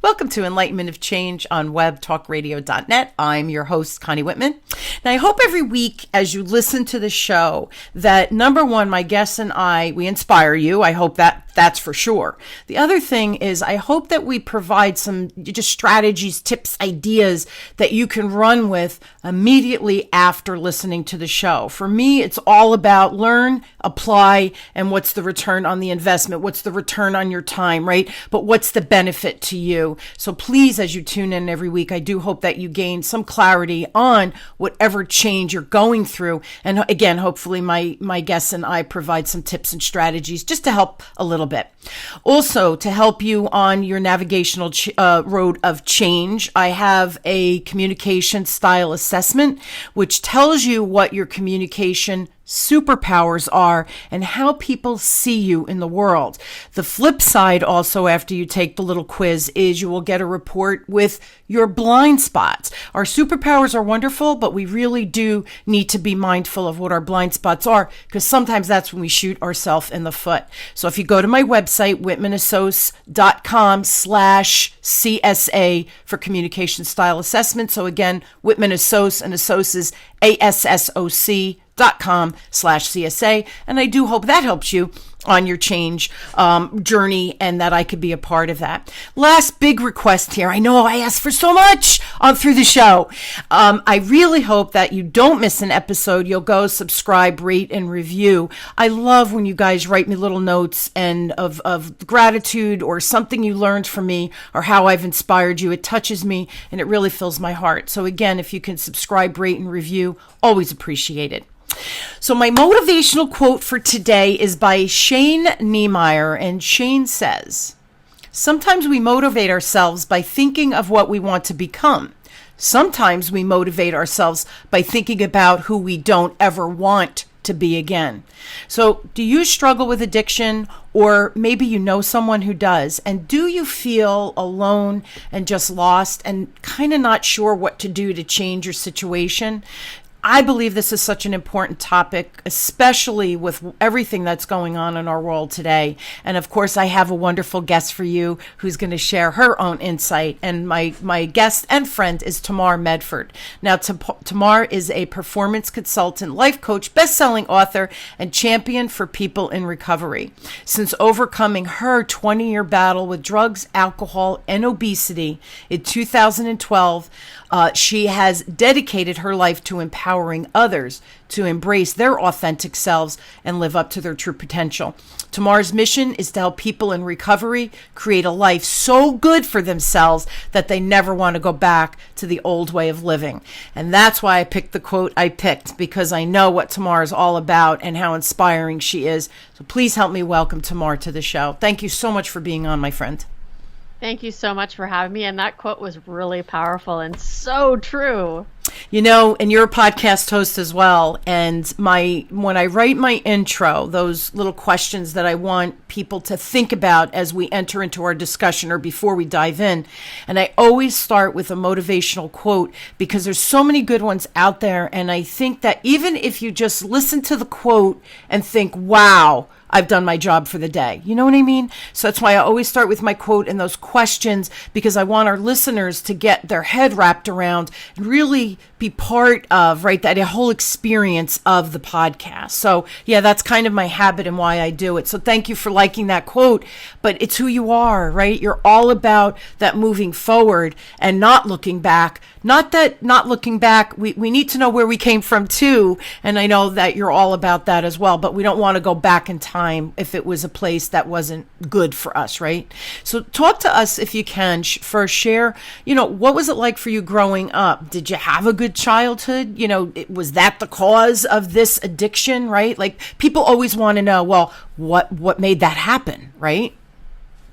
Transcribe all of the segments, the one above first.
Welcome to Enlightenment of Change on webtalkradio.net. I'm your host, Connie Whitman. Now, I hope every week as you listen to the show that, number one, my guests and I, we inspire you. I hope that's for sure. The other thing is I hope that we provide some just strategies, tips, ideas that you can run with immediately after listening to the show. For me, it's all about learn, apply, and what's the return on the investment? What's the return on your time, right? But what's the benefit to you? So please, as you tune in every week, I do hope that you gain some clarity on whatever change you're going through. And again, hopefully my guests and I provide some tips and strategies just to help a little bit. Also, to help you on your navigational road of change, I have a communication style assessment, which tells you what your communication superpowers are and how people see you in the world. The flip side also, after you take the little quiz, is you will get a report with your blind spots. Our superpowers are wonderful, but we really do need to be mindful of what our blind spots are, because sometimes that's when we shoot ourselves in the foot. So if you go to my website, whitmanassociates.com/CSA for communication style assessment. So again, Whitman Assoc, and Assoc is ASSOC.com/CSA. And I do hope that helps you on your change journey and that I could be a part of that. Last big request here. I know I asked for so much through the show. I really hope that you don't miss an episode. You'll go subscribe, rate, and review. I love when you guys write me little notes and of gratitude or something you learned from me or how I've inspired you. It touches me and it really fills my heart. So again, if you can subscribe, rate, and review, always appreciate it. So my motivational quote for today is by Shane Niemeyer, and Shane says, "Sometimes we motivate ourselves by thinking of what we want to become. Sometimes we motivate ourselves by thinking about who we don't ever want to be again." So do you struggle with addiction, or maybe you know someone who does? And do you feel alone and just lost and kind of not sure what to do to change your situation? I believe this is such an important topic, especially with everything that's going on in our world today. And of course, I have a wonderful guest for you who's going to share her own insight. And my guest and friend is Tamar Medford. Now, Tamar is a performance consultant, life coach, best-selling author, and champion for people in recovery. Since overcoming her 20-year battle with drugs, alcohol, and obesity in 2012, she has dedicated her life to empowering others to embrace their authentic selves and live up to their true potential. Tamar's mission is to help people in recovery create a life so good for themselves that they never want to go back to the old way of living. And that's why I picked the quote I picked, because I know what Tamar is all about and how inspiring she is. So please help me welcome Tamar to the show. Thank you so much for being on, my friend. Thank you so much for having me. And that quote was really powerful and so true. You know, and you're a podcast host as well. And when I write my intro, those little questions that I want people to think about as we enter into our discussion or before we dive in, and I always start with a motivational quote because there's so many good ones out there. And I think that even if you just listen to the quote and think, wow, I've done my job for the day. You know what I mean? So that's why I always start with my quote and those questions, because I want our listeners to get their head wrapped around and really be part of, right, that whole experience of the podcast. So yeah, that's kind of my habit and why I do it. So thank you for liking that quote, but it's who you are, right? You're all about that moving forward and not looking back. Not that not looking back, we need to know where we came from too. And I know that you're all about that as well, but we don't want to go back in time if it was a place that wasn't good for us, right? So talk to us if you can. First, share, what was it like for you growing up? Did you have a good childhood? Was that the cause of this addiction, right? Like, people always want to know, well, what made that happen, right?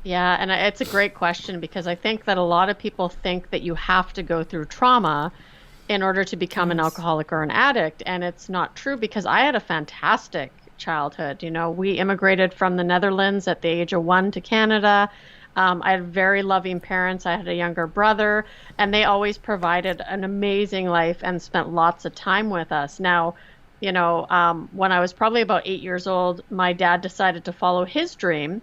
Yeah, and it's a great question, because I think that a lot of people think that you have to go through trauma in order to become an alcoholic or an addict, and it's not true, because I had a fantastic childhood. We immigrated from the Netherlands at the age of 1 to Canada. I had very loving parents. I had a younger brother, and they always provided an amazing life and spent lots of time with us. Now, when I was probably about 8 years old, my dad decided to follow his dream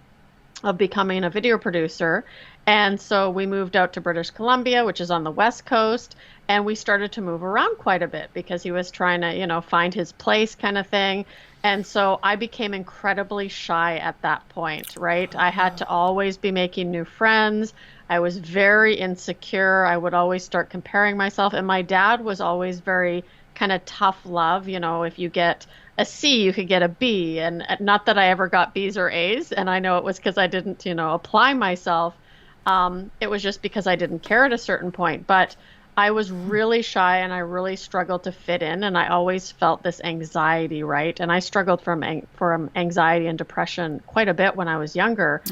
of becoming a video producer. And so we moved out to British Columbia, which is on the West Coast, and we started to move around quite a bit because he was trying to, find his place kind of thing. And so I became incredibly shy at that point, right? I had to always be making new friends. I was very insecure. I would always start comparing myself. And my dad was always very kind of tough love. If you get a C, you could get a B. And not that I ever got B's or A's. And I know it was because I didn't, apply myself. It was just because I didn't care at a certain point. But I was really shy and I really struggled to fit in. And I always felt this anxiety, right? And I struggled from anxiety and depression quite a bit when I was younger.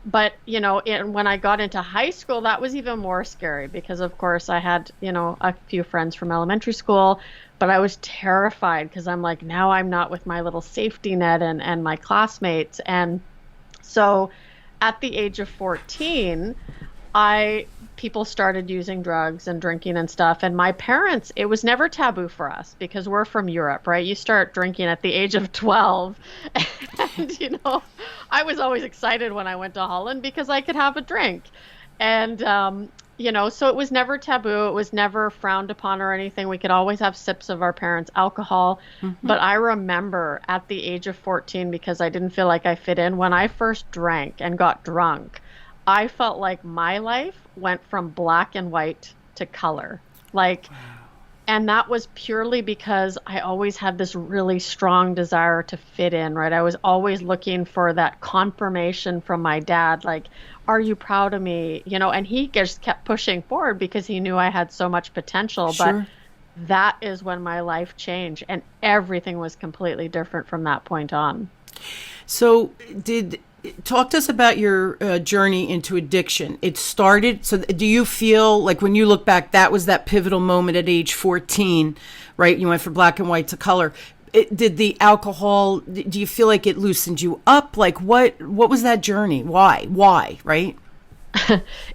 But, when I got into high school, that was even more scary because, of course, I had, a few friends from elementary school, but I was terrified because I'm like, now I'm not with my little safety net and my classmates. And so at the age of 14, people started using drugs and drinking and stuff. And my parents, it was never taboo for us because we're from Europe, right? You start drinking at the age of 12. And, I was always excited when I went to Holland because I could have a drink. And, so it was never taboo. It was never frowned upon or anything. We could always have sips of our parents' alcohol. Mm-hmm. But I remember at the age of 14, because I didn't feel like I fit in, when I first drank and got drunk, I felt like my life went from black and white to color. And that was purely because I always had this really strong desire to fit in, right? I was always looking for that confirmation from my dad, like, are you proud of me? And he just kept pushing forward because he knew I had so much potential. Sure. But that is when my life changed and everything was completely different from that point on. So talk to us about your journey into addiction. It started, so do you feel like when you look back, that was that pivotal moment at age 14, right? You went from black and white to color. Did the alcohol, do you feel like it loosened you up? Like what was that journey? Why, right?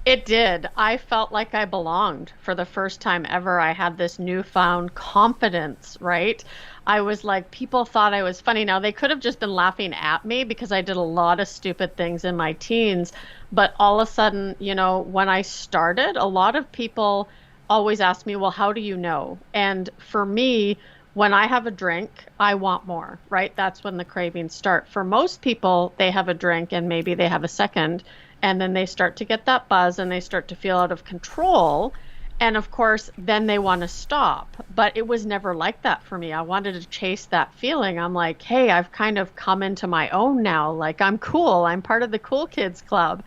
It did. I felt like I belonged for the first time ever. I had this newfound confidence, right? I was like, people thought I was funny. Now, they could have just been laughing at me because I did a lot of stupid things in my teens. But all of a sudden, when I started, a lot of people always ask me, well, how do you know? And for me, when I have a drink, I want more, right? That's when the cravings start. For most people, they have a drink and maybe they have a second, and then they start to get that buzz and they start to feel out of control. And of course, then they want to stop. But it was never like that for me. I wanted to chase that feeling. I'm like, hey, I've kind of come into my own now. Like, I'm cool. I'm part of the cool kids club.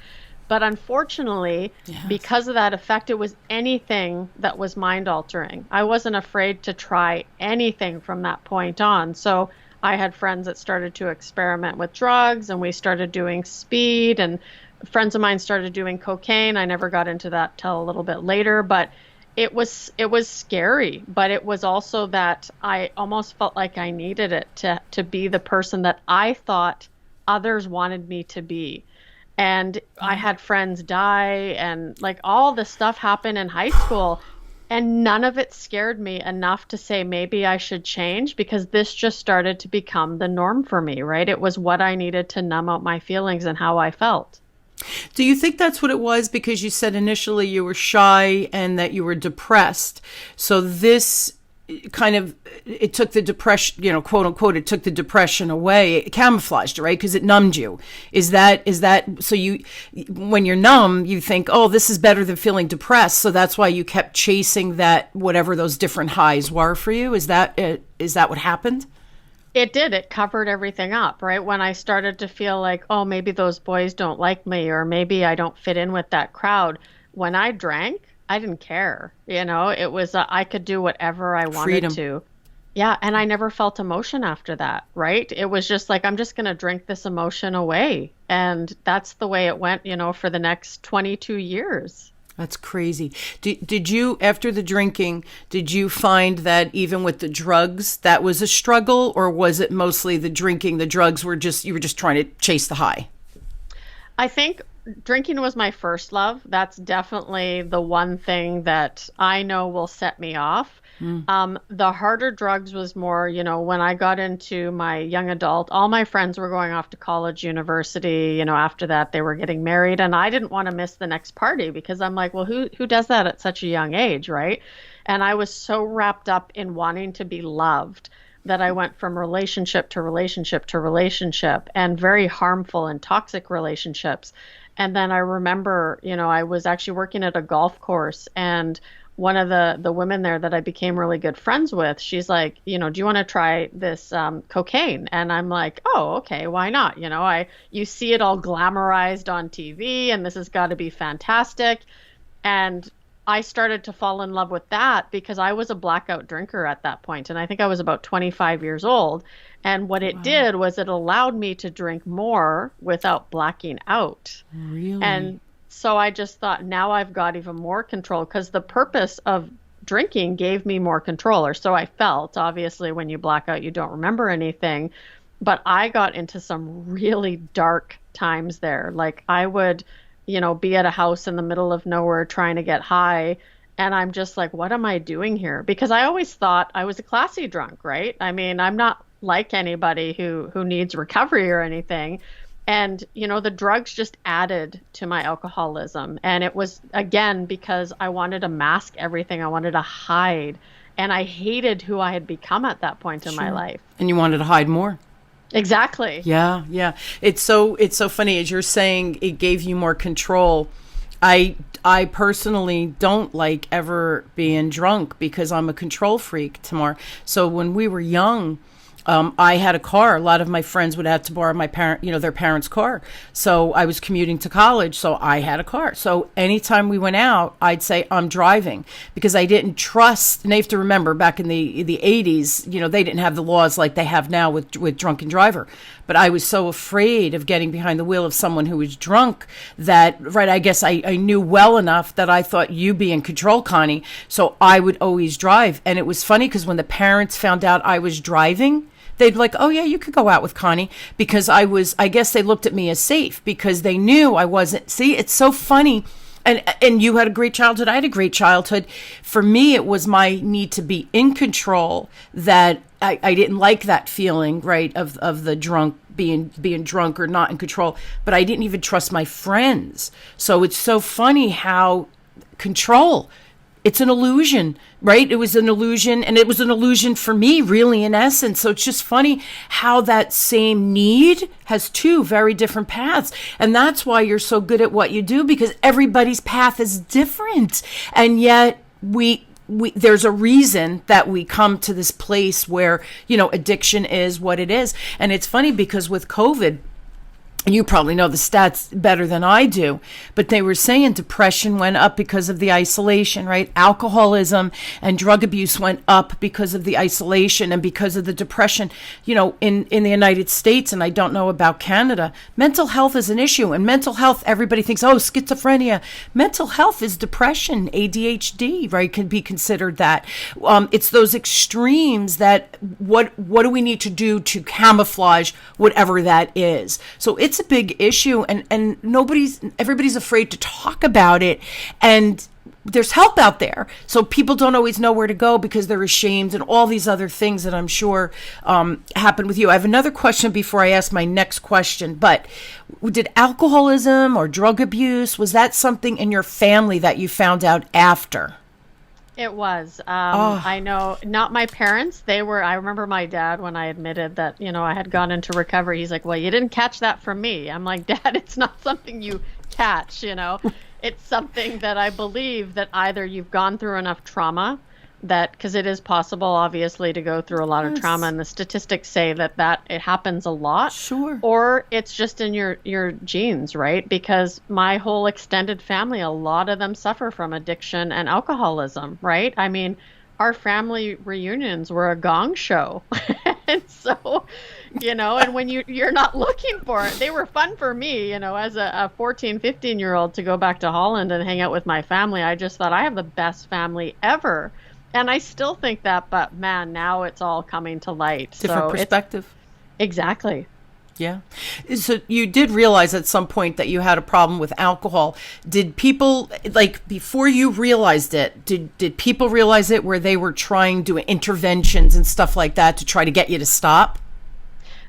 But unfortunately, because of that effect, it was anything that was mind altering. I wasn't afraid to try anything from that point on. So I had friends that started to experiment with drugs, and we started doing speed, and friends of mine started doing cocaine. I never got into that till a little bit later, but it was scary. But it was also that I almost felt like I needed it to be the person that I thought others wanted me to be. And I had friends die, and like all this stuff happened in high school, and none of it scared me enough to say maybe I should change, because this just started to become the norm for me, right? It was what I needed to numb out my feelings and how I felt. Do you think that's what it was? Because you said initially you were shy and that you were depressed. So this kind of, it took the depression, quote unquote, it took the depression away. It camouflaged it, right? Because it numbed you. Is that, so when you're numb, you think, oh, this is better than feeling depressed. So that's why you kept chasing that, whatever those different highs were for you. Is that what happened? It did. It covered everything up, right? When I started to feel like, oh, maybe those boys don't like me, or maybe I don't fit in with that crowd. When I drank, I didn't care. It was, I could do whatever I wanted Freedom. to. Yeah. And I never felt emotion after that, right? It was just like, I'm just going to drink this emotion away. And that's the way it went, for the next 22 years. That's crazy. Did you, after the drinking, did you find that even with the drugs, that was a struggle, or was it mostly the drinking, the drugs were just, you were just trying to chase the high? I think drinking was my first love. That's definitely the one thing that I know will set me off. The harder drugs was more, when I got into my young adult, all my friends were going off to college, university, after that they were getting married, and I didn't want to miss the next party because I'm like, well, who does that at such a young age, right? And I was so wrapped up in wanting to be loved that I went from relationship to relationship to relationship, and very harmful and toxic relationships. And then I remember, I was actually working at a golf course, and one of the women there that I became really good friends with, she's like, do you want to try this cocaine? And I'm like, oh, okay, why not? You see it all glamorized on TV, and this has got to be fantastic. And I started to fall in love with that because I was a blackout drinker at that point, and I think I was about 25 years old. And what it did was it allowed me to drink more without blacking out. Really? And so I just thought, now I've got even more control, because the purpose of drinking gave me more control, or so I felt. Obviously, when you black out, you don't remember anything. But I got into some really dark times there. Like, I would, be at a house in the middle of nowhere trying to get high. And I'm just like, what am I doing here? Because I always thought I was a classy drunk, right? I mean, I'm not like anybody who needs recovery or anything. And, the drugs just added to my alcoholism. And it was, again, because I wanted to mask everything. I wanted to hide. And I hated who I had become at that point in my life. And you wanted to hide more. Exactly. Yeah, yeah. It's so funny, as you're saying, it gave you more control. I personally don't like ever being drunk because I'm a control freak, Tamar. So when we were young, I had a car. A lot of my friends would have to borrow their parents' car. So I was commuting to college, so I had a car. So anytime we went out, I'd say, I'm driving, because I didn't trust. And you have to remember, back in the 80s, they didn't have the laws like they have now with drunken driver. But I was so afraid of getting behind the wheel of someone who was drunk that, I guess I knew well enough that I thought, you be in control, Connie. So I would always drive. And it was funny because when the parents found out I was driving, they'd be like, oh yeah, you could go out with Connie, because I guess they looked at me as safe because they knew I wasn't. See, it's so funny. And you had a great childhood. I had a great childhood. For me, it was my need to be in control that I didn't like that feeling, right, of the drunk being drunk or not in control. But I didn't even trust my friends. So it's so funny how control, it's an illusion, right? It was an illusion, and it was an illusion for me, really, in essence. So it's just funny how that same need has two very different paths. And that's why you're so good at what you do, because everybody's path is different. And yet we there's a reason that we come to this place where, addiction is what it is. And it's funny because with COVID, and you probably know the stats better than I do, but they were saying depression went up because of the isolation, right? Alcoholism and drug abuse went up because of the isolation and because of the depression. In the United States, and I don't know about Canada, mental health is an issue. And mental health, everybody thinks, oh, schizophrenia. Mental health is depression, ADHD, right? Can be considered that. It's those extremes that what do we need to do to camouflage whatever that is? So it's a big issue, and everybody's afraid to talk about it, and there's help out there. So people don't always know where to go because they're ashamed, and all these other things that I'm sure happen with you. I have another question before I ask my next question, but did alcoholism or drug abuse, was that something in your family that you found out after? It was. I know, not my parents. I remember my dad, when I admitted that, I had gone into recovery, he's like, well, you didn't catch that from me. I'm like, Dad, it's not something you catch, It's something that I believe that either you've gone through enough trauma because it is possible, obviously, to go through a lot of trauma, and the statistics say that it happens a lot. Sure. Or it's just in your genes, right? Because my whole extended family, a lot of them suffer from addiction and alcoholism, right? I mean, our family reunions were a gong show. And so, and when you're not looking for it, they were fun for me, as a 14, 15-year-old, to go back to Holland and hang out with my family. I just thought I have the best family ever. And I still think that, but man, now it's all coming to light. Different perspective. Exactly. Yeah. So you did realize at some point that you had a problem with alcohol. Did people, like, before you realized it, did people realize it where they were trying to do interventions and stuff like that to try to get you to stop?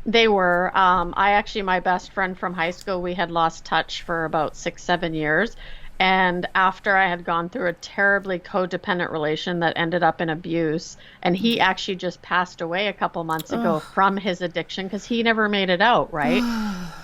They were. I actually, my best friend from high school, we had lost touch for about 6, 7 years. And after I had gone through a terribly codependent relation that ended up in abuse, and he actually just passed away a couple months ago from his addiction because he never made it out, right?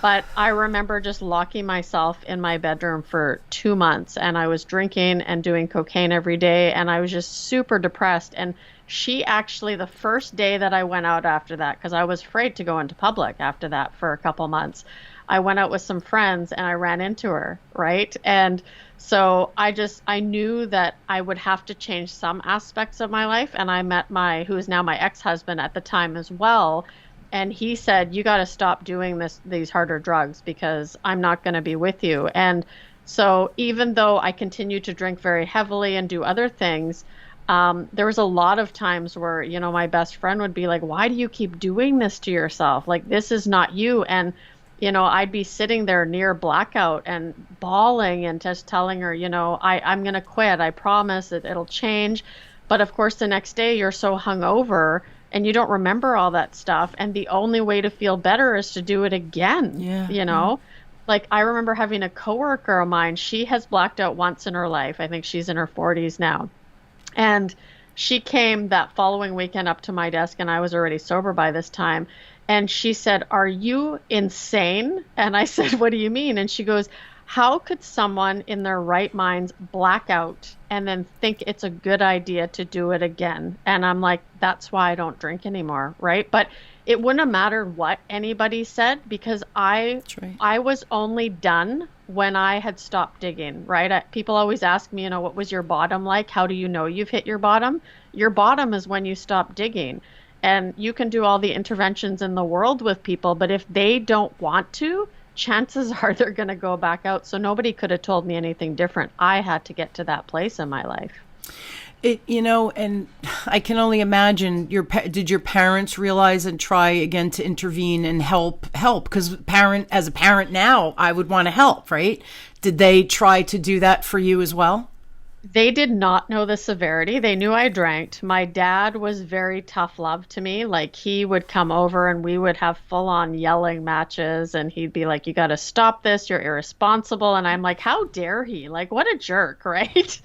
But I remember just locking myself in my bedroom for 2 months, and I was drinking and doing cocaine every day, and I was just super depressed. And she actually, the first day that I went out after that, because I was afraid to go into public after that for a couple months, I went out with some friends and I ran into her, right? And so I knew that I would have to change some aspects of my life. And I met who is now my ex-husband at the time as well. And he said, you got to stop doing these harder drugs because I'm not going to be with you. And so even though I continued to drink very heavily and do other things, there was a lot of times where, my best friend would be like, why do you keep doing this to yourself? Like, this is not you. And I'd be sitting there near blackout and bawling and just telling her, I'm going to quit. I promise it'll change. But of course, the next day you're so hungover and you don't remember all that stuff. And the only way to feel better is to do it again. Yeah. Like I remember having a coworker of mine. She has blacked out once in her life. I think she's in her 40s now. And she came that following weekend up to my desk, and I was already sober by this time. And she said, are you insane? And I said, what do you mean? And she goes, how could someone in their right minds black out and then think it's a good idea to do it again? And I'm like, that's why I don't drink anymore, right? But it wouldn't have mattered what anybody said because That's right. I was only done when I had stopped digging, right? People always ask me, what was your bottom like? How do you know you've hit your bottom? Your bottom is when you stop digging. And you can do all the interventions in the world with people, but if they don't want to, chances are they're going to go back out. So nobody could have told me anything different. I had to get to that place in my life. And I can only imagine did your parents realize and try again to intervene and help? Because as a parent now, I would want to help, right? Did they try to do that for you as well? They did not know the severity. They knew I drank. My dad was very tough love to me. Like he would come over and we would have full on yelling matches and he'd be like, you got to stop this. You're irresponsible. And I'm like, how dare he? Like, what a jerk, right?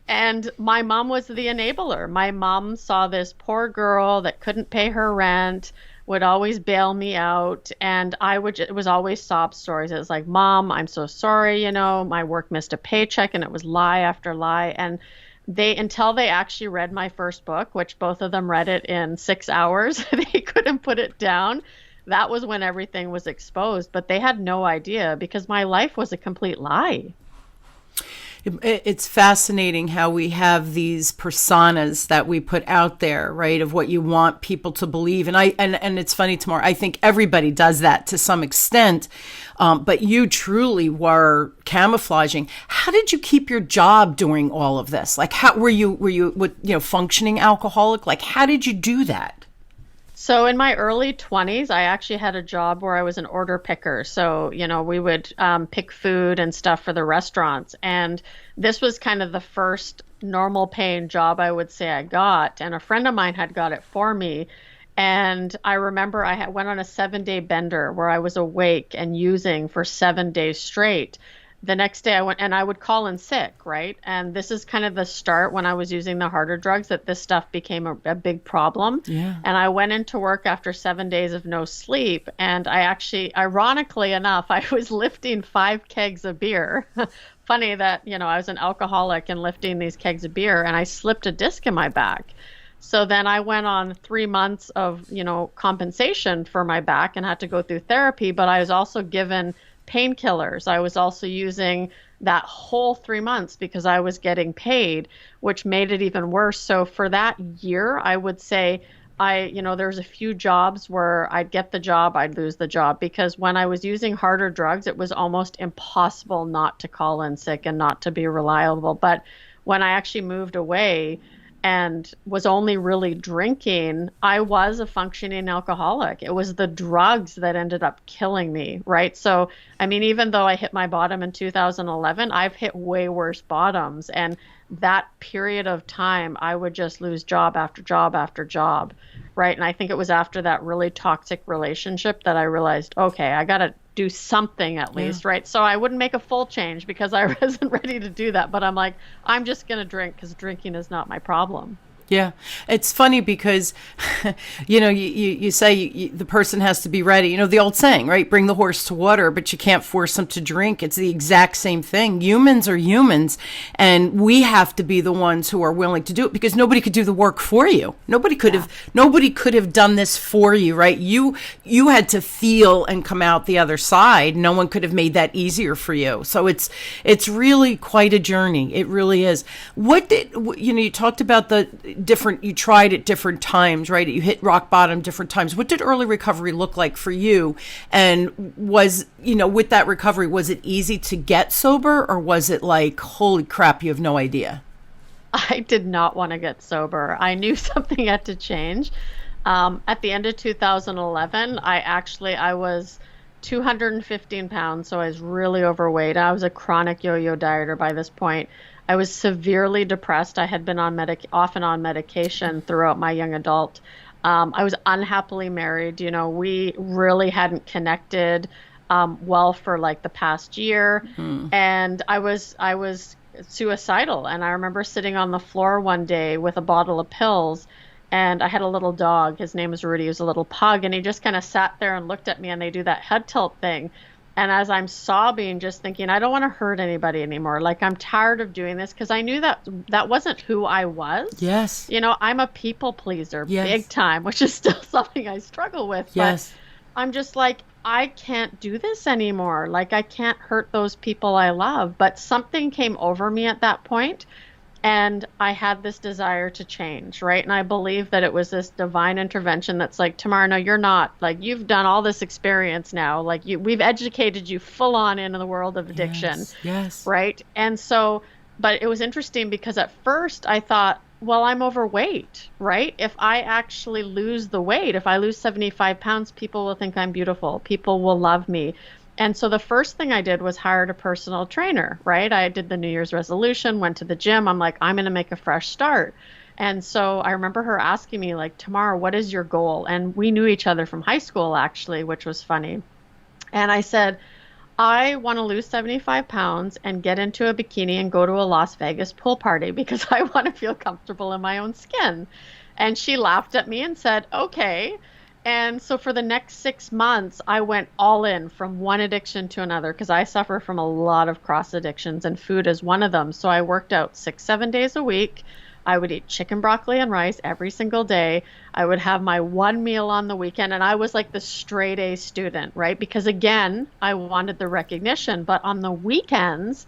And my mom was the enabler. My mom saw this poor girl that couldn't pay her rent, would always bail me out. And it was always sob stories. It was like, Mom, I'm so sorry. My work missed a paycheck, and it was lie after lie. And until they actually read my first book, which both of them read it in 6 hours, they couldn't put it down. That was when everything was exposed, but they had no idea because my life was a complete lie. It's fascinating how we have these personas that we put out there, right, of what you want people to believe. And and it's funny, Tamar, I think everybody does that to some extent, but you truly were camouflaging. How did you keep your job during all of this? Like, how were you functioning alcoholic? Like, how did you do that? So in my early 20s, I actually had a job where I was an order picker. So, we would pick food and stuff for the restaurants. And this was kind of the first normal paying job I would say I got. And a friend of mine had got it for me. And I remember I went on a 7-day bender where I was awake and using for 7 days straight. The next day I went and I would call in sick, right? And this is kind of the start when I was using the harder drugs that this stuff became a big problem. Yeah. And I went into work after 7 days of no sleep. And I actually, ironically enough, I was lifting 5 kegs of beer. Funny that, I was an alcoholic and lifting these kegs of beer and I slipped a disc in my back. So then I went on 3 months of, compensation for my back and had to go through therapy, but I was also given painkillers. I was also using that whole 3 months because I was getting paid, which made it even worse. So for that year, I would say there's a few jobs where I'd get the job, I'd lose the job because when I was using harder drugs, it was almost impossible not to call in sick and not to be reliable. But when I actually moved away, and was only really drinking, I was a functioning alcoholic. It was the drugs that ended up killing me, right? So, I mean, even though I hit my bottom in 2011, I've hit way worse bottoms. And that period of time, I would just lose job after job after job, right? And I think it was after that really toxic relationship that I realized, okay, I got to do something at least, right? So I wouldn't make a full change because I wasn't ready to do that. But I'm like, I'm just going to drink because drinking is not my problem. Yeah, it's funny because, you say the person has to be ready. The old saying, right? Bring the horse to water, but you can't force them to drink. It's the exact same thing. Humans are humans, and we have to be the ones who are willing to do it because nobody could do the work for you. Nobody could have done this for you, right? You had to feel and come out the other side. No one could have made that easier for you. So it's really quite a journey. It really is. You talked about you tried at different times, right? You hit rock bottom different times. What did early recovery look like for you? And was, with that recovery, was it easy to get sober, or was it like, holy crap, you have no idea? I did not want to get sober. I knew something had to change. At the end of 2011, I was 215 pounds, so I was really overweight. I was a chronic yo-yo dieter by this point. I was severely depressed. I had been off and on medication throughout my young adult. I was unhappily married. We really hadn't connected well for like the past year. And I was suicidal. And I remember sitting on the floor one day with a bottle of pills, and I had a little dog. His name was Rudy. He was a little pug, and he just kind of sat there and looked at me, and they do that head tilt thing. And as I'm sobbing, just thinking, I don't want to hurt anybody anymore. Like, I'm tired of doing this, because I knew that wasn't who I was. Yes. I'm a people pleaser, yes. Big time, which is still something I struggle with. Yes. But I'm just like, I can't do this anymore. Like, I can't hurt those people I love. But something came over me at that point, and I had this desire to change, right? And I believe that it was this divine intervention that's like, Tamar, no, you're not. Like, you've done all this experience now. Like, we've educated you full on into the world of addiction. Yes. Right? And so, but it was interesting because at first I thought, well, I'm overweight, right? If I actually lose the weight, if I lose 75 pounds, people will think I'm beautiful. People will love me. And so the first thing I did was hired a personal trainer, right? I did the New Year's resolution, went to the gym. I'm like, I'm going to make a fresh start. And so I remember her asking me, like, Tamar, what is your goal? And we knew each other from high school, actually, which was funny. And I said, I want to lose 75 pounds and get into a bikini and go to a Las Vegas pool party because I want to feel comfortable in my own skin. And she laughed at me and said, okay. And so for the next 6 months, I went all in from one addiction to another because I suffer from a lot of cross addictions, and food is one of them. So I worked out 6-7 days a week. I would eat chicken, broccoli, and rice every single day. I would have my one meal on the weekend, and I was like the straight A student, right? Because again, I wanted the recognition. But on the weekends,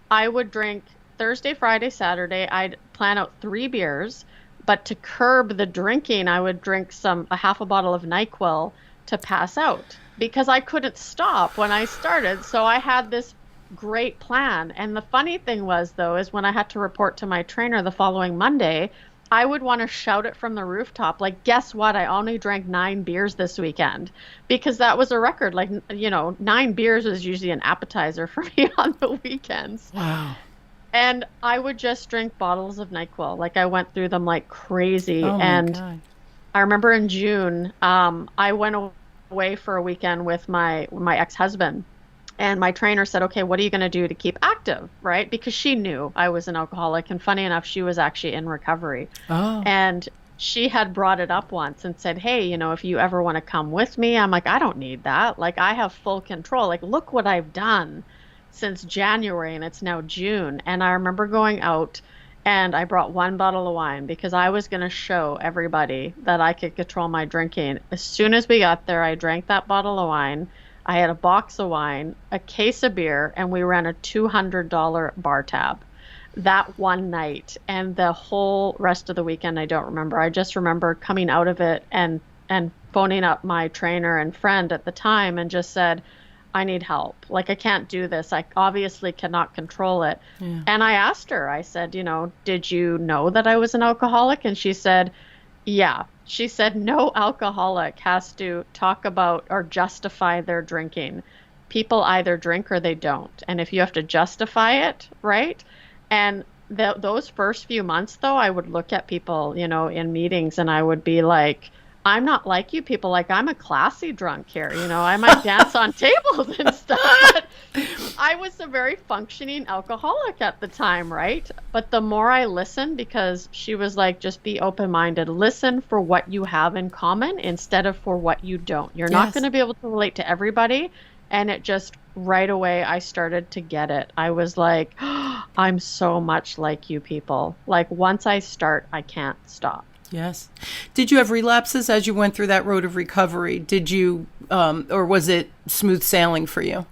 I would drink Thursday, Friday, Saturday. I'd plan out 3 beers. But to curb the drinking, I would drink a half a bottle of NyQuil to pass out because I couldn't stop when I started. So I had this great plan. And the funny thing was, though, is when I had to report to my trainer the following Monday, I would want to shout it from the rooftop. Like, guess what? I only drank 9 beers this weekend because that was a record. Like, 9 beers was usually an appetizer for me on the weekends. Wow. And I would just drink bottles of NyQuil. Like, I went through them like crazy. Oh, my God. I remember in June, I went away for a weekend with my ex-husband. And my trainer said, okay, what are you going to do to keep active, right? Because she knew I was an alcoholic. And funny enough, she was actually in recovery. Oh. And she had brought it up once and said, hey, if you ever want to come with me, I'm like, I don't need that. Like, I have full control. Like, look what I've done since January, and it's now June. And I remember going out and I brought 1 bottle of wine because I was going to show everybody that I could control my drinking. As soon as we got there, I drank that bottle of wine. I had a box of wine, a case of beer, and we ran a $200 bar tab that one night. And the whole rest of the weekend, I don't remember. I just remember coming out of it and phoning up my trainer and friend at the time and just said, I need help. Like, I can't do this. I obviously cannot control it. Yeah. And I asked her, I said, did you know that I was an alcoholic? And she said, yeah. She said, no alcoholic has to talk about or justify their drinking. People either drink or they don't. And if you have to justify it, right? And those first few months, though, I would look at people, in meetings, and I would be like, I'm not like you people. Like, I'm a classy drunk here. I might dance on tables and stuff. But I was a very functioning alcoholic at the time, right? But the more I listened, because she was like, just be open-minded. Listen for what you have in common instead of for what you don't. You're not going to be able to relate to everybody. And it just right away, I started to get it. I was like, oh, I'm so much like you people. Like, once I start, I can't stop. Yes. Did you have relapses as you went through that road of recovery? Did you, or was it smooth sailing for you?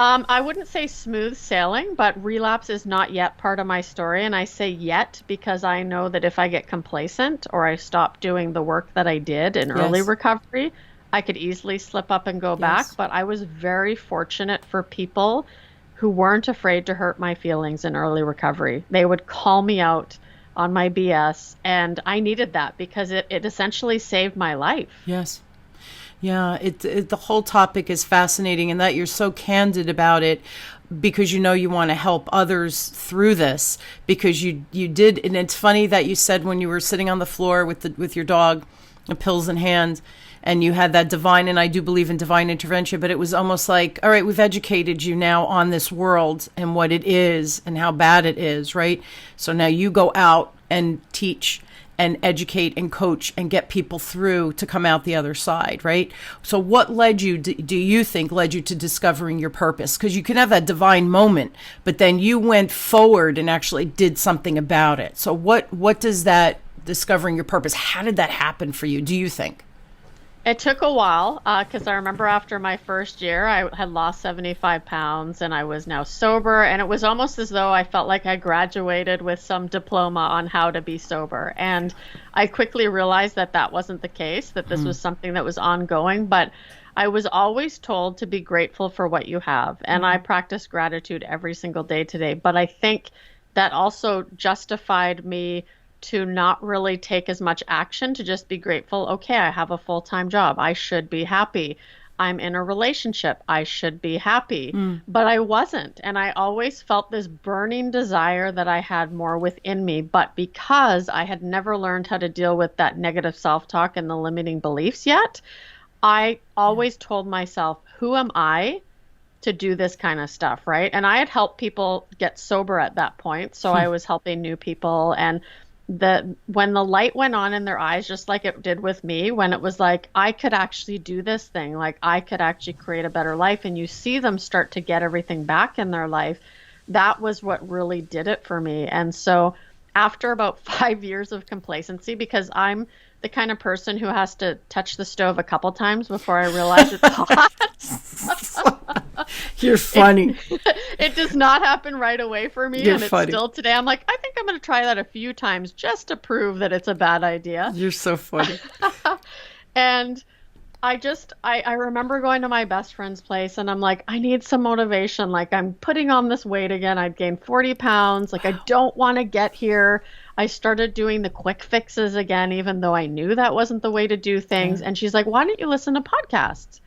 I wouldn't say smooth sailing, but relapse is not yet part of my story. And I say yet because I know that if I get complacent or I stop doing the work that I did in early recovery, I could easily slip up and go back. But I was very fortunate for people who weren't afraid to hurt my feelings in early recovery. They would call me out on my BS, and I needed that because it essentially saved my life. Yes. Yeah, the whole topic is fascinating, and that you're so candid about it because you want to help others through this, because you did. And it's funny that you said when you were sitting on the floor with your dog, the pills in hand, and you had that divine, and I do believe in divine intervention, but it was almost like, all right, we've educated you now on this world and what it is and how bad it is, right? So now you go out and teach and educate and coach and get people through to come out the other side, right? So what led you, do you think, led you to discovering your purpose? Because you can have that divine moment, but then you went forward and actually did something about it. So what does that discovering your purpose, how did that happen for you, do you think? It took a while because I remember after my first year, I had lost 75 pounds and I was now sober. And it was almost as though I felt like I graduated with some diploma on how to be sober. And I quickly realized that that wasn't the case, that this was something that was ongoing. But I was always told to be grateful for what you have. And I practice gratitude every single day today. But I think that also justified me to not really take as much action, to just be grateful. Okay, I have a full-time job. I should be happy. I'm in a relationship. I should be happy. But I wasn't. And I always felt this burning desire that I had more within me. But because I had never learned how to deal with that negative self-talk and the limiting beliefs yet, I always told myself, who am I to do this kind of stuff, right? And I had helped people get sober at that point. So I was helping new people. And when the light went on in their eyes, just like it did with me, when it was like, I could actually do this thing, like I could actually create a better life, and you see them start to get everything back in their life, that was what really did it for me. And so after about 5 years of complacency, because I'm the kind of person who has to touch the stove a couple times before I realize it's hot. You're funny. It does not happen right away for me. You're and it's funny. Still today, I'm like, I think I'm going to try that a few times just to prove that it's a bad idea. You're so funny. And I remember going to my best friend's place and I'm like, I need some motivation. Like, I'm putting on this weight again. I'd gained 40 pounds. Like, I don't want to get here. I started doing the quick fixes again, even though I knew that wasn't the way to do things. And she's like, why don't you listen to podcasts?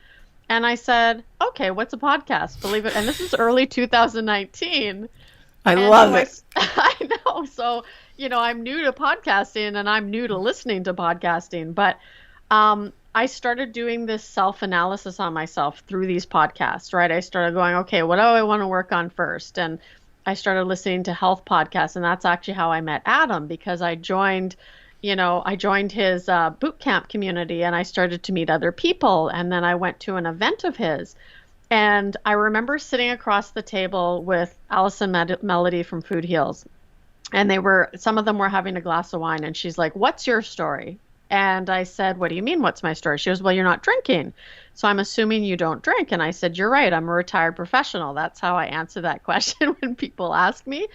And I said, okay, what's a podcast? Believe it. And this is early 2019. I love it. I know. So, I'm new to podcasting and I'm new to listening to podcasting, but I started doing this self-analysis on myself through these podcasts, right? I started going, okay, what do I want to work on first? And I started listening to health podcasts, and that's actually how I met Adam, because I joined his boot camp community, and I started to meet other people. And then I went to an event of his, and I remember sitting across the table with Allison Melody from Food Heals, and some of them were having a glass of wine, and she's like, "What's your story?" And I said, "What do you mean, what's my story?" She goes, "Well, you're not drinking, so I'm assuming you don't drink." And I said, "You're right. I'm a retired professional." That's how I answer that question when people ask me.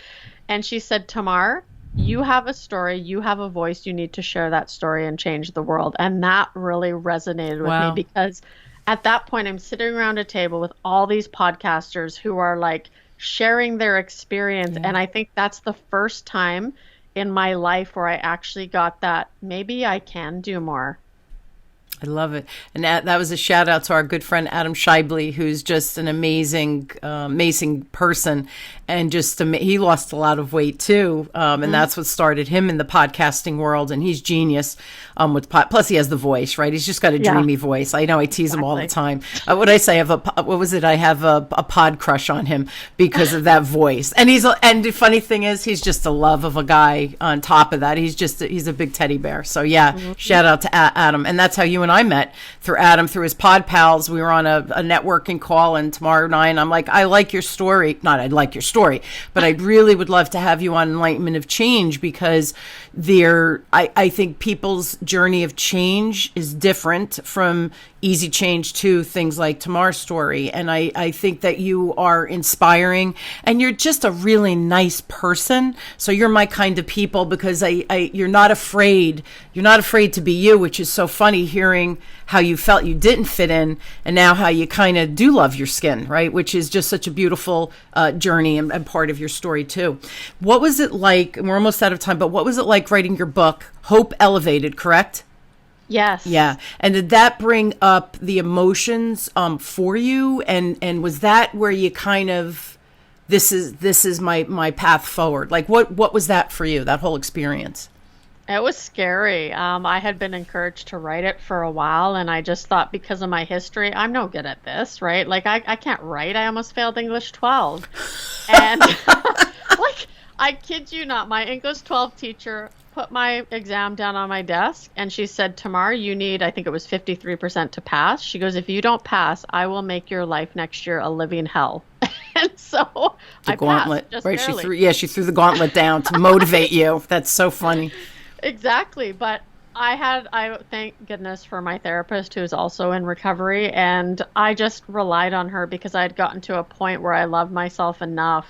And she said, "Tamar, you have a story, you have a voice, you need to share that story and change the world." And that really resonated with me, because at that point, I'm sitting around a table with all these podcasters who are like sharing their experience. Yeah. And I think that's the first time in my life where I actually got that maybe I can do more. I love it. And that was a shout out to our good friend Adam Shively, who's just an amazing person. And just he lost a lot of weight too. And that's what started him in the podcasting world. And he's genius plus he has the voice, right? He's just got a dreamy voice. I know I tease him all the time. What I say? What was it? I have a pod crush on him because of that voice. And the funny thing is, he's just a love of a guy on top of that. He's a big teddy bear. So yeah, shout out to Adam. And that's how you and I met, through Adam, through his pod pals. We were on a networking call, and Tamar and I'm like, I like your story. Not I'd like your story, but I really would love to have you on Enlightenment of Change, because I think people's journey of change is different from easy change to things like Tamar's story. And I think that you are inspiring, and you're just a really nice person. So you're my kind of people, because you're not afraid. You're not afraid to be you, which is so funny, hearing how you felt you didn't fit in, and now how you kind of do love your skin, right? Which is just such a beautiful journey and part of your story too. What was it like, and we're almost out of time, but what was it like writing your book, Hope Elevated, correct? Yes. Yeah. And did that bring up the emotions for you? And was that where you kind of, this is my path forward? Like what was that for you, that whole experience? It was scary. I had been encouraged to write it for a while, and I just thought, because of my history, I'm no good at this, right? Like I can't write. I almost failed English 12. And like, I kid you not, my English 12 teacher put my exam down on my desk, and she said, Tamar, you need, I think it was 53% to pass. She goes, if you don't pass, I will make your life next year a living hell. And so the I gauntlet, passed, right? barely. She threw the gauntlet down to motivate you. That's so funny. Exactly. But I thank goodness for my therapist, who is also in recovery. And I just relied on her, because I had gotten to a point where I loved myself enough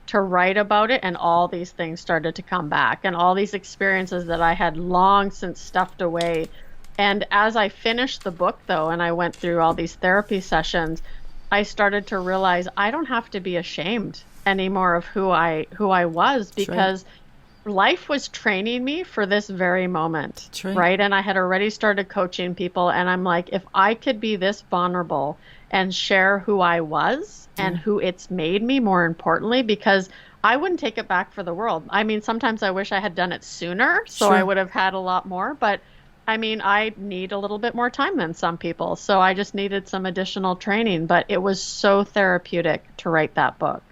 to write about it. And all these things started to come back, and all these experiences that I had long since stuffed away. And as I finished the book, though, and I went through all these therapy sessions, I started to realize I don't have to be ashamed anymore of who I was, because life was training me for this very moment, right? And I had already started coaching people, and I'm like, if I could be this vulnerable and share who I was and who it's made me, more importantly, because I wouldn't take it back for the world. I mean, sometimes I wish I had done it sooner, so I would have had a lot more, but I mean, I need a little bit more time than some people, so I just needed some additional training, but it was so therapeutic to write that book.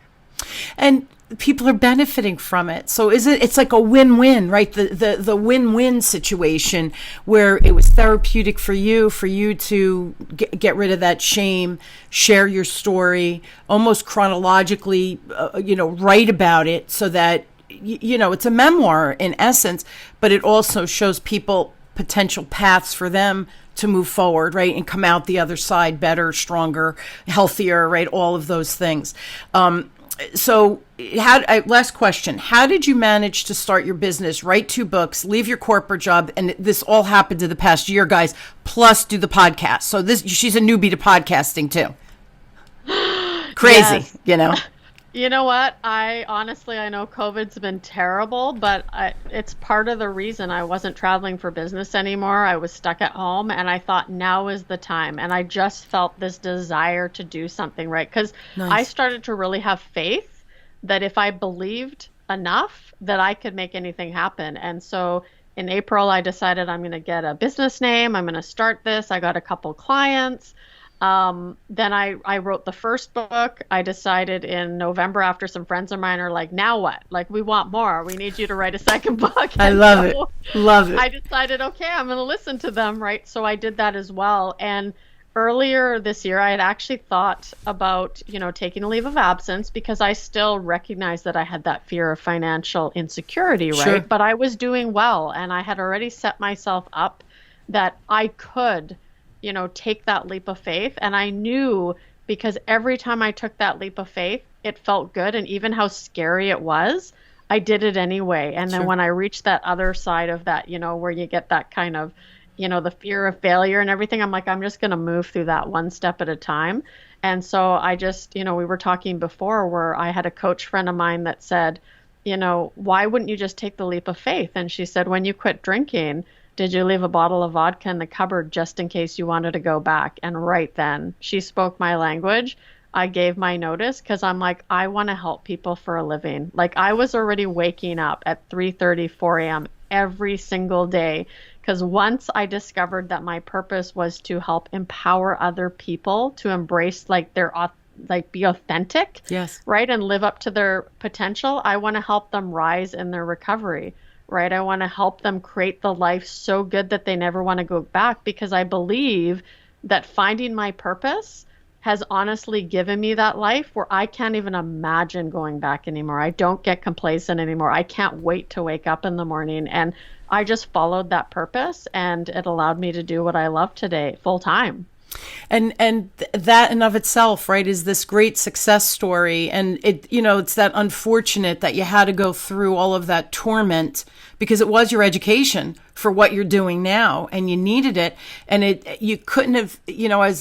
And people are benefiting from it. So it's like a win-win, right? The win-win situation, where it was therapeutic for you to get rid of that shame, share your story, almost chronologically, write about it, so that, it's a memoir in essence, but it also shows people potential paths for them to move forward, right? And come out the other side better, stronger, healthier, right? All of those things. So last question, how did you manage to start your business, write 2 books, leave your corporate job, and this all happened in the past year, guys, plus do the podcast? So she's a newbie to podcasting too. Crazy, yes. You know what? I know COVID's been terrible, but it's part of the reason I wasn't traveling for business anymore. I was stuck at home, and I thought now is the time. And I just felt this desire to do something, right? Because I started to really have faith that if I believed enough, that I could make anything happen. And so in April, I decided I'm going to get a business name. I'm going to start this. I got a couple clients. Then I wrote the first book. I decided in November, after some friends of mine are like, now what? Like, we want more. We need you to write a second book. I love it. Love it. I decided, okay, I'm going to listen to them, right? So I did that as well. And earlier this year, I had actually thought about, taking a leave of absence, because I still recognized that I had that fear of financial insecurity, right? Sure. But I was doing well, and I had already set myself up that I could take that leap of faith. And I knew, because every time I took that leap of faith, it felt good. And even how scary it was, I did it anyway. And then when I reached that other side of that, where you get that kind of the fear of failure and everything. I'm like, I'm just going to move through that one step at a time. And so I just, we were talking before where I had a coach friend of mine that said, why wouldn't you just take the leap of faith? And she said, when you quit drinking, did you leave a bottle of vodka in the cupboard just in case you wanted to go back? And right then she spoke my language. I gave my notice because I'm like, I want to help people for a living. Like I was already waking up at 3:30, 4 a.m. every single day. Because once I discovered that my purpose was to help empower other people to embrace be authentic, yes, right, and live up to their potential, I want to help them rise in their recovery, right? I want to help them create the life so good that they never want to go back, because I believe that finding my purpose has honestly given me that life where I can't even imagine going back anymore. I don't get complacent anymore. I can't wait to wake up in the morning. And I just followed that purpose, and it allowed me to do what I love today full time. And that in of itself, right, is this great success story. And it's that unfortunate that you had to go through all of that torment, because it was your education for what you're doing now, and you needed it. And you couldn't have,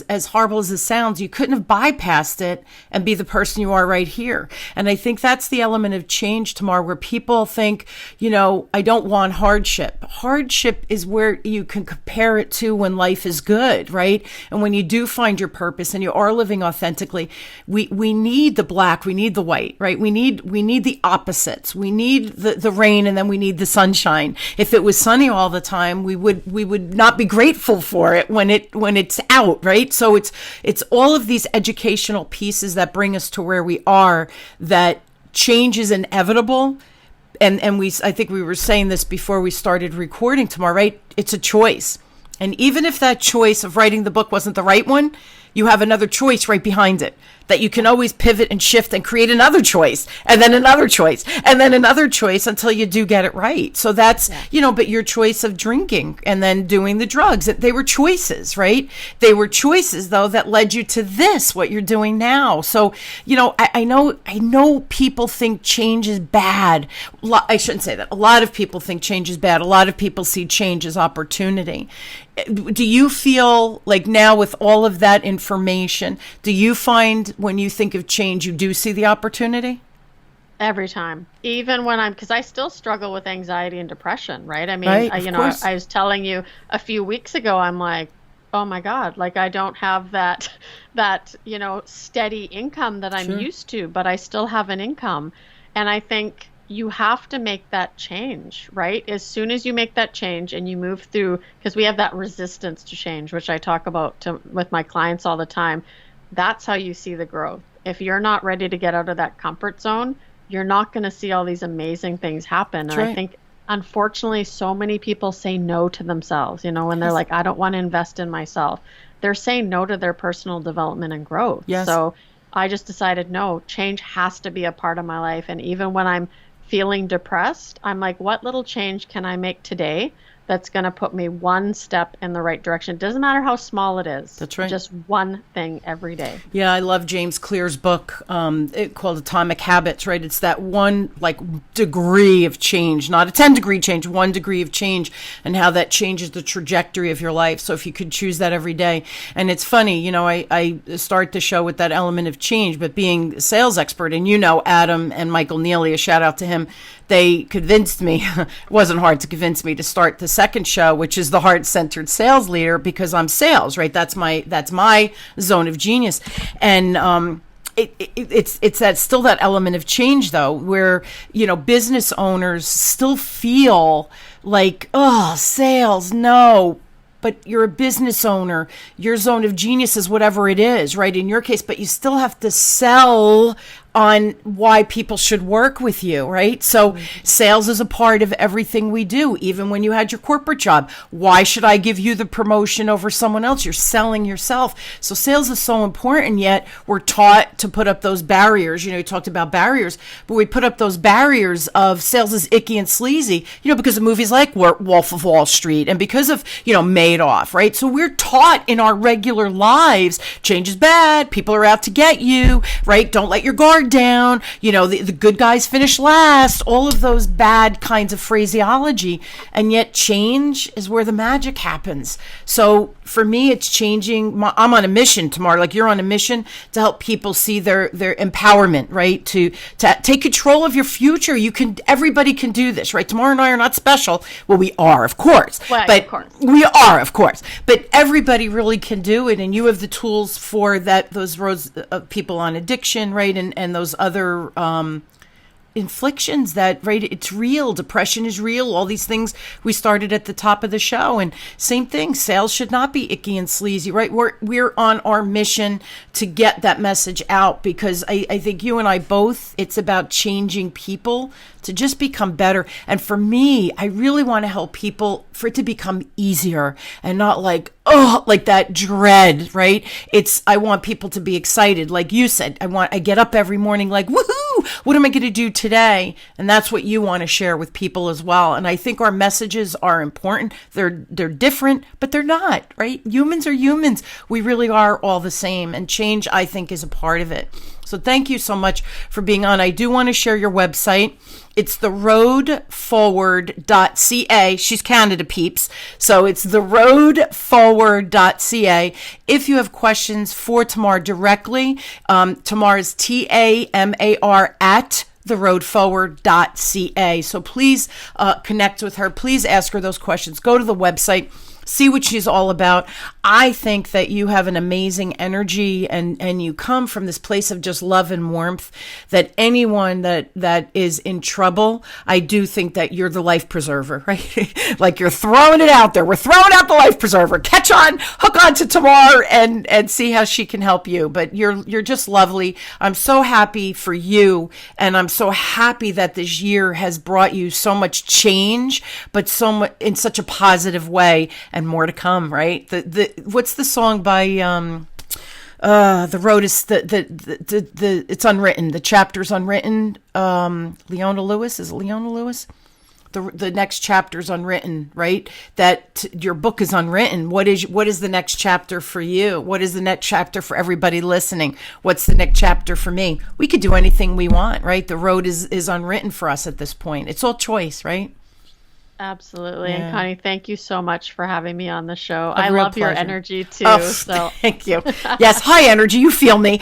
as horrible as it sounds, you couldn't have bypassed it and be the person you are right here. And I think that's the element of change, Tamar, where people think, I don't want hardship. Hardship is where you can compare it to when life is good, right? And when you do find your purpose and you are living authentically, we need the black, we need the white, right? We need the opposites. We need the rain, and then we need the sunshine. If it was sunny all the time, we would not be grateful for it when it's out, right? So it's all of these educational pieces that bring us to where we are, that change is inevitable. And I think we were saying this before we started recording, Tamar, right? It's a choice. And even if that choice of writing the book wasn't the right one, you have another choice right behind it that you can always pivot and shift and create another choice, and then another choice, and then another choice until you do get it right. So that's, but your choice of drinking and then doing the drugs, they were choices, right? They were choices, though, that led you to this, what you're doing now. So, I know people think change is bad. I shouldn't say that. A lot of people think change is bad. A lot of people see change as opportunity. Do you feel like now, with all of that information, do you find when you think of change, you do see the opportunity? Every time, even when because I still struggle with anxiety and depression, right? I mean, right, I was telling you a few weeks ago, I'm like, oh my God, like I don't have that steady income that I'm used to, but I still have an income. And I think you have to make that change, right? As soon as you make that change and you move through, because we have that resistance to change, which I talk about with my clients all the time. That's how you see the growth. If you're not ready to get out of that comfort zone, you're not going to see all these amazing things happen. And I think, unfortunately, so many people say no to themselves, when they're like, I don't want to invest in myself. They're saying no to their personal development and growth. Yes. So I just decided, no, change has to be a part of my life. And even when I'm feeling depressed, I'm like, what little change can I make today that's going to put me one step in the right direction? It doesn't matter how small it is. That's right. Just one thing every day. Yeah, I love James Clear's book called Atomic Habits, right? It's that one degree of change, not a 10-degree change, 1 degree of change, and how that changes the trajectory of your life. So if you could choose that every day. And it's funny, I start the show with that element of change, but being a sales expert, and Adam and Michael Neely, a shout out to him, they convinced me, it wasn't hard to convince me to start the second show, which is the Heart-Centered Sales Leader, because I'm sales, right? That's my zone of genius. And it's that still that element of change, though, where business owners still feel like, oh, sales, no. But you're a business owner. Your zone of genius is whatever it is, right? In your case, but you still have to sell on why people should work with you, right? So sales is a part of everything we do, even when you had your corporate job. Why should I give you the promotion over someone else? You're selling yourself. So sales is so important, yet we're taught to put up those barriers. You talked about barriers, but we put up those barriers of sales is icky and sleazy, because of movies like Wolf of Wall Street and because of, Madoff, right? So we're taught in our regular lives, change is bad, people are out to get you, right? Don't let your guard down, the good guys finish last, all of those bad kinds of phraseology. And yet change is where the magic happens. So for me, it's changing. I'm on a mission, Tamar, like you're on a mission to help people see their empowerment, right? To take control of your future. Everybody can do this, right? Tamar and I are not special. Well, we are, of course. Well, but of course. We are, of course. But everybody really can do it. And you have the tools for that, those roads of people on addiction, right? And those other inflictions that, right, it's real. Depression is real. All these things we started at the top of the show. And same thing, sales should not be icky and sleazy, right? We're on our mission to get that message out, because I think you and I both, it's about changing people to just become better. And for me, I really want to help people for it to become easier and not like that dread, right? I want people to be excited. Like you said, I get up every morning like, woohoo, what am I going to do today? And that's what you want to share with people as well. And I think our messages are important. They're different, but they're not, right? Humans are humans. We really are all the same. And change, I think, is a part of it. So thank you so much for being on. I do want to share your website. It's theroadforward.ca. She's Canada, peeps. So it's theroadforward.ca. If you have questions for Tamar directly, Tamar is TAMAR at theroadforward.ca. So please connect with her. Please ask her those questions. Go to the website. See what she's all about. I think that you have an amazing energy and you come from this place of just love and warmth, that anyone that is in trouble, I do think that you're the life preserver, right? Like you're throwing it out there. We're throwing out the life preserver. Catch on, hook on to Tamar and see how she can help you. But you're just lovely. I'm so happy for you. And I'm so happy that this year has brought you so much change, but so much in such a positive way. And more to come, right? What's the song by the road is the it's unwritten. The chapter's unwritten. Leona Lewis, is it Leona Lewis? The next chapter's unwritten, right? That your book is unwritten. What is the next chapter for you? What is the next chapter for everybody listening? What's the next chapter for me? We could do anything we want, right? The road is unwritten for us at this point. It's all choice, right? Absolutely. Yeah. And Connie, thank you so much for having me on the show. A I real love your pleasure. energy too. Oh, So thank you. Yes, high energy. You feel me.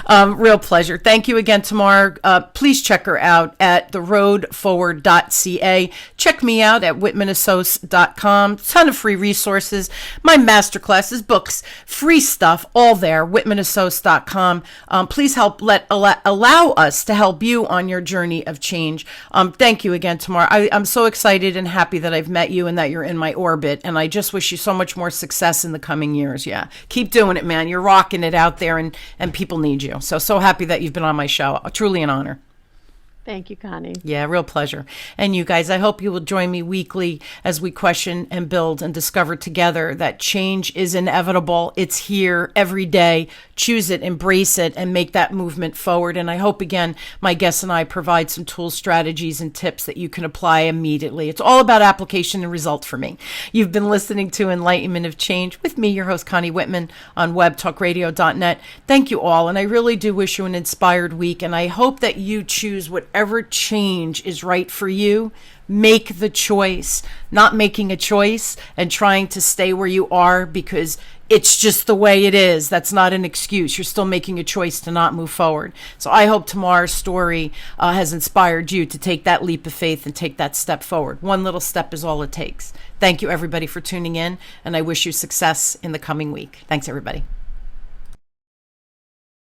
Real pleasure. Thank you again, Tamar. Please check her out at theroadforward.ca. Check me out at whitmanassociates.com. Ton of free resources, my masterclasses, books, free stuff, all there. whitmanassociates.com. Please allow us to help you on your journey of change. Thank you again, Tamar. I'm so excited and happy that I've met you and that you're in my orbit. And I just wish you so much more success in the coming years. Yeah. Keep doing it, man. You're rocking it out there and people need you. So happy that you've been on my show. Truly an honor. thank you, Connie. Yeah, real pleasure. And you guys, I hope you will join me weekly as we question and build and discover together that change is inevitable. It's here every day. Choose it, embrace it, and make that movement forward. And I hope, again, my guests and I provide some tools, strategies, and tips that you can apply immediately. It's all about application and result for me. You've been listening to Enlightenment of Change with me, your host, Connie Whitman, on webtalkradio.net. Thank you all. And I really do wish you an inspired week. And I hope that you choose whatever change is right for you. Make the choice, not making a choice and trying to stay where you are because it's just the way it is. That's not an excuse. You're still making a choice to not move forward. So I hope Tamar's story has inspired you to take that leap of faith and take that step forward. One little step is all it takes. Thank you, everybody, for tuning in, and I wish you success in the coming week. Thanks, everybody.